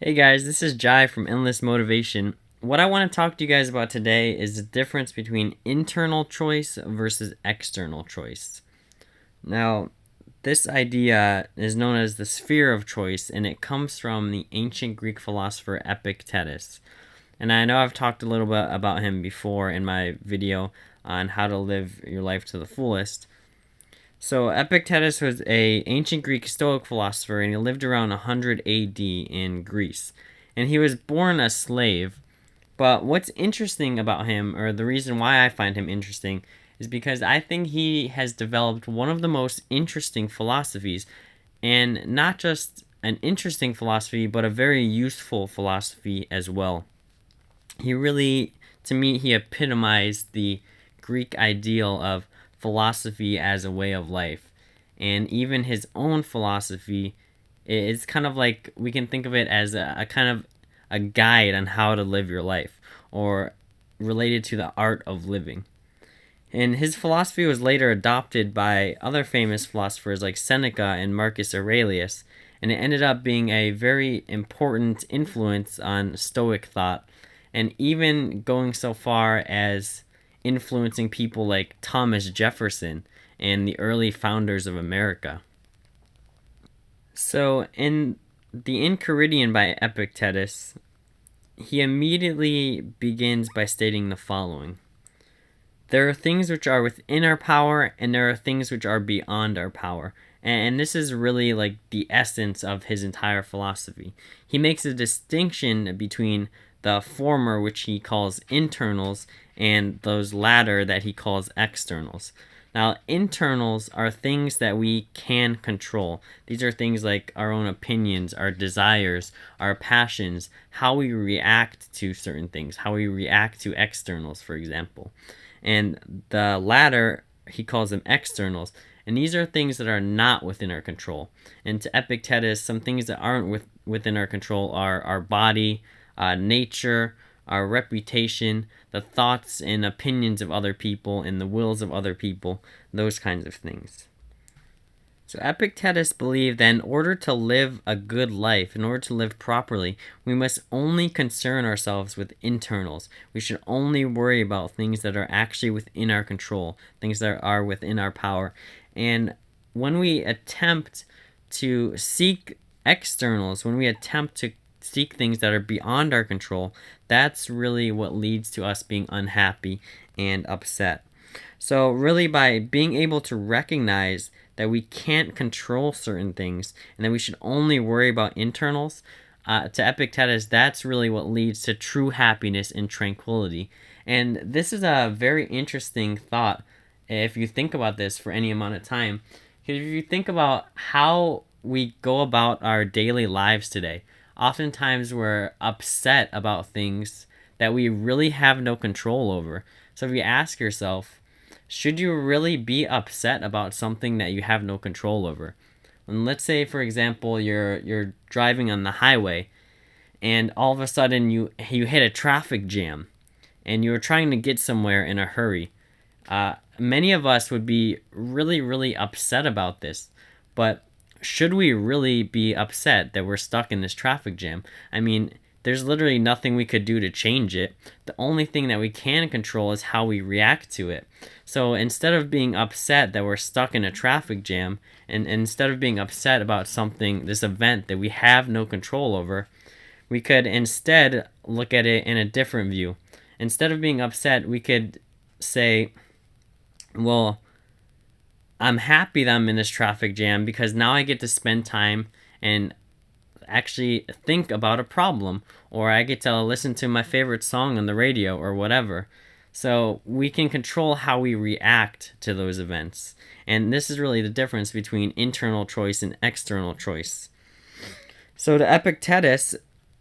Hey guys, this is Jai from Endless Motivation. What I want to talk to you guys about today is the difference between internal choice versus external choice. Now, this idea is known as the sphere of choice, and it comes from the ancient Greek philosopher Epictetus. And I know I've talked a little bit about him before in my video on how to live your life to the fullest. So Epictetus was a ancient Greek Stoic philosopher, and he lived around 100 AD in Greece. And he was born a slave. But what's interesting about him, or the reason why I find him interesting, is because I think he has developed one of the most interesting philosophies, and not just an interesting philosophy, but a very useful philosophy as well. He really, to me, he epitomized the Greek ideal of philosophy as a way of life. And even his own philosophy is kind of like, we can think of it as a kind of a guide on how to live your life, or related to the art of living. And his philosophy was later adopted by other famous philosophers like Seneca and Marcus Aurelius, and it ended up being a very important influence on Stoic thought, and even going so far as influencing people like Thomas Jefferson and the early founders of America. So, in the Enchiridion by Epictetus, he immediately begins by stating the following: there are things which are within our power, and there are things which are beyond our power. And this is really like the essence of his entire philosophy. He makes a distinction between the former, which he calls internals, and those latter that he calls externals. Now, internals are things that we can control. These are things like our own opinions, our desires, our passions, how we react to certain things, how we react to externals, for example. And the latter, he calls them externals. And these are things that are not within our control. And to Epictetus, some things that aren't within our control are our body, nature, our reputation, the thoughts and opinions of other people, and the wills of other people, those kinds of things. So Epictetus believed that in order to live a good life, in order to live properly, we must only concern ourselves with internals. We should only worry about things that are actually within our control, things that are within our power. And when we attempt to seek externals, when we attempt to seek things that are beyond our control, that's really what leads to us being unhappy and upset. So, really, by being able to recognize that we can't control certain things and that we should only worry about internals, to Epictetus, that's really what leads to true happiness and tranquility. And this is a very interesting thought if you think about this for any amount of time. Because if you think about how we go about our daily lives today, oftentimes we're upset about things that we really have no control over. So if you ask yourself, should you really be upset about something that you have no control over? And let's say, for example, you're driving on the highway, and all of a sudden you hit a traffic jam, and you're trying to get somewhere in a hurry. Many of us would be really upset about this, but should we really be upset that we're stuck in this traffic jam? I mean, there's literally nothing we could do to change it. The only thing that we can control is how we react to it. So instead of being upset that we're stuck in a traffic jam, and instead of being upset about something, this event that we have no control over, we could instead look at it in a different view. Instead of being upset, we could say, well, I'm happy that I'm in this traffic jam because now I get to spend time and actually think about a problem, or I get to listen to my favorite song on the radio or whatever. So we can control how we react to those events. And this is really the difference between internal choice and external choice. So to Epictetus,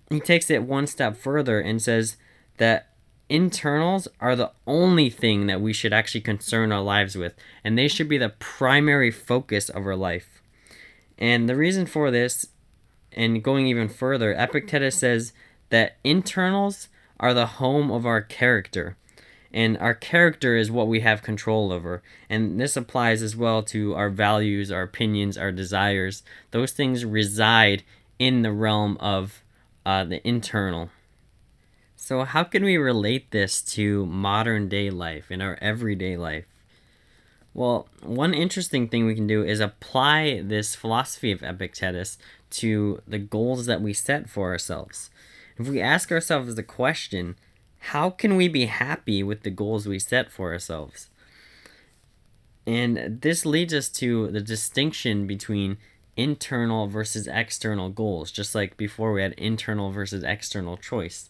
he takes it one step further and says that internals are the only thing that we should actually concern our lives with, and they should be the primary focus of our life. And the reason for this, and going even further, Epictetus says that internals are the home of our character. And our character is what we have control over. And this applies as well to our values, our opinions, our desires. Those things reside in the realm of the internal. So how can we relate this to modern day life, in our everyday life? Well, one interesting thing we can do is apply this philosophy of Epictetus to the goals that we set for ourselves. If we ask ourselves the question, how can we be happy with the goals we set for ourselves? And this leads us to the distinction between internal versus external goals, just like before we had internal versus external choice.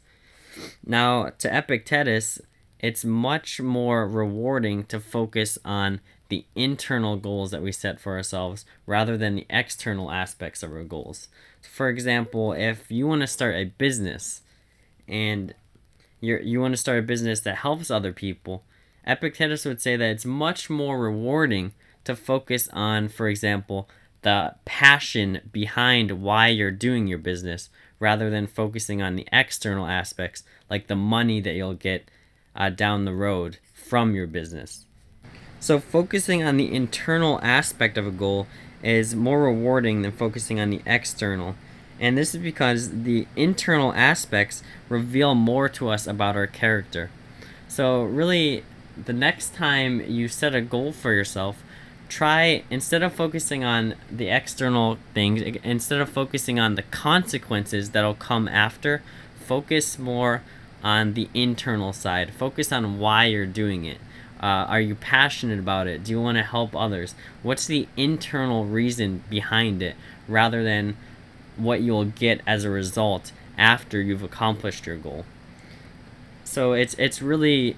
Now, to Epictetus, it's much more rewarding to focus on the internal goals that we set for ourselves rather than the external aspects of our goals. For example, if you want to start a business and you want to start a business that helps other people, Epictetus would say that it's much more rewarding to focus on, for example, the passion behind why you're doing your business rather than focusing on the external aspects like the money that you'll get down the road from your business. So focusing on the internal aspect of a goal is more rewarding than focusing on the external. And this is because the internal aspects reveal more to us about our character. So really, the next time you set a goal for yourself, try, instead of focusing on the external things, instead of focusing on the consequences that'll come after, focus more on the internal side. Focus on why you're doing it. Are you passionate about it? Do you want to help others? What's the internal reason behind it, rather than what you'll get as a result after you've accomplished your goal? So it's really,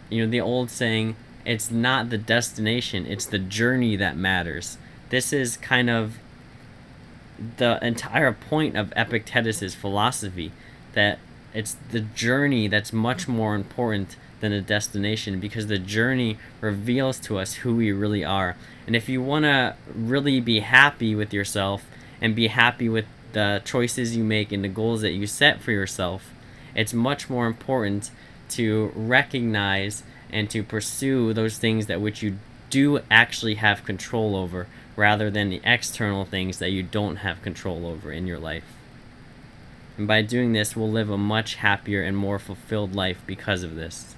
the old saying, it's not the destination, it's the journey that matters. This is kind of the entire point of Epictetus's philosophy, that it's the journey that's much more important than the destination, because the journey reveals to us who we really are. And if you want to really be happy with yourself and be happy with the choices you make and the goals that you set for yourself, it's much more important to recognize and to pursue those things that which you do actually have control over, rather than the external things that you don't have control over in your life. And by doing this, we'll live a much happier and more fulfilled life because of this.